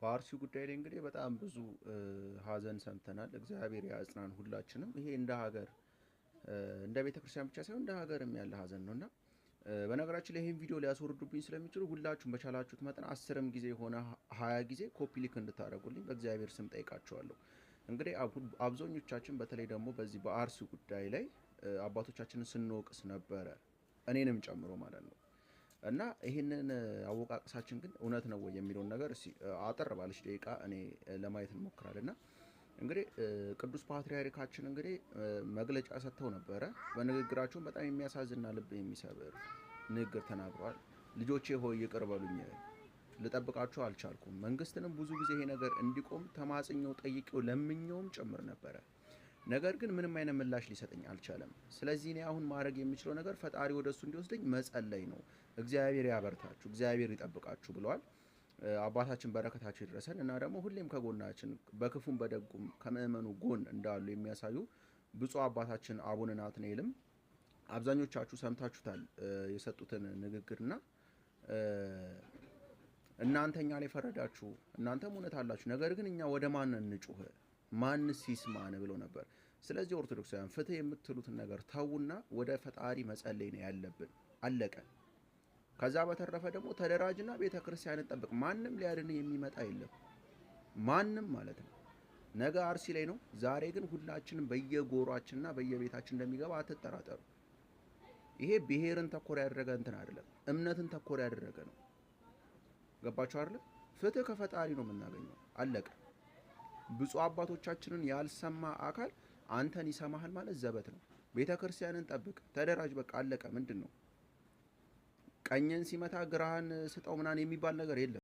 በአርሲው ጉዳይ ላይ እንግዲህ በጣም ብዙ ሀዘን ሰምተናል። እግዚአብሔር ያጽናን ሁላችንም። ይሄ እንደ ሀገር እንደ ቤተ ክርስቲያን ብቻ ሳይሆን እንደ ሀገርም ያለ ሀዘን ነው እና በነገራችን ላይ ይህን ቪዲዮ ሊያስወርዱብኝ ስለሚችሉ ሁላችሁም በቻላችሁት መጠን 10ም ጊዜ ሆነ 20 ጊዜ ኮፒ ሊክ እንድታደርጉልኝ በእግዚአብሔር ስም ጠይቃችኋለሁ። እንግዲህ አብዛኞቻችን በተለይ ደግሞ በዚህ በአርሲው ጉዳይ ላይ አባቶቻችንን ስንወቅስ ነበረ፣ እኔንም ጨምሮ ማለት ነው። እና ይህንን አወቃቀሳችን ግን እውነት ነው ወይ የሚለውን ነገር እስኪ አጠር ባለች ደቂቃ እኔ ለማየት እንሞክራለን። እና እንግዲህ ቅዱስ ፓትርያርካችን እንግዲህ መግለጫ ሰጥተው ነበረ። በንግግራቸውም በጣም የሚያሳዝንና ልብ የሚሰብር ንግግር ተናግረዋል። ልጆቼ ሆይ ይቅር በሉኝ፣ ልጠብቃችሁ አልቻልኩም። መንግስትንም ብዙ ጊዜ ይሄ ነገር እንዲቆም ተማጽኘው ጠይቄው ለምኘውም ጭምር ነበረ። ነገር ግን ምንም አይነት ምላሽ ሊሰጠኝ አልቻለም። ስለዚህ እኔ አሁን ማድረግ የሚችለው ነገር ፈጣሪ ወደሱ እንዲወስደኝ መጸለይ ነው። እግዚአብሔር ያበርታችሁ፣ እግዚአብሔር ይጠብቃችሁ ብለዋል። አባታችን በረከታቸው ይድረሰን እና ደግሞ ሁሌም ከጎናችን በክፉም በደጉም ከምእመኑ ጎን እንዳሉ የሚያሳዩ ብፁዕ አባታችን አቡነ ናትናኤልም አብዛኞቻችሁ ሰምታችሁታል የሰጡትን ንግግርና እናንተ እኛ ላይ ፈረዳችሁ፣ እናንተም እውነት አላችሁ፣ ነገር ግን እኛ ወደ ማን እንጩህ፣ ማንስ ይስማን ብለው ነበር። ስለዚህ ኦርቶዶክሳውያን ፍትህ የምትሉትን ነገር ተዉና ወደ ፈጣሪ መጸለይ ነው ያለብን። አለቀ። ከዛ በተረፈ ደግሞ ተደራጅና ቤተ ክርስቲያንን ጠብቅ። ማንም ሊያድን የሚመጣ የለም፣ ማንም ማለት ነው። ነገ አርሲ ላይ ነው። ዛሬ ግን ሁላችንም በየጎሯችንና በየቤታችን እንደሚገባ አትጠራጠሩ። ይሄ ብሔርን ተኮር ያደረገ እንትን አይደለም፣ እምነትን ተኮር ያደረገ ነው። ገባችሁ አይደል? ፍትህ ከፈጣሪ ነው የምናገኘው። አለቀ። ብፁዕ አባቶቻችንን ያልሰማ አካል አንተን ይሰማሃል ማለት ዘበት ነው። ቤተ ክርስቲያንን ጠብቅ፣ ተደራጅ፣ በቃ አለቀ። ምንድን ነው ቀኝን ሲመታ ግራህን ስጠው ምናምን የሚባል ነገር የለም።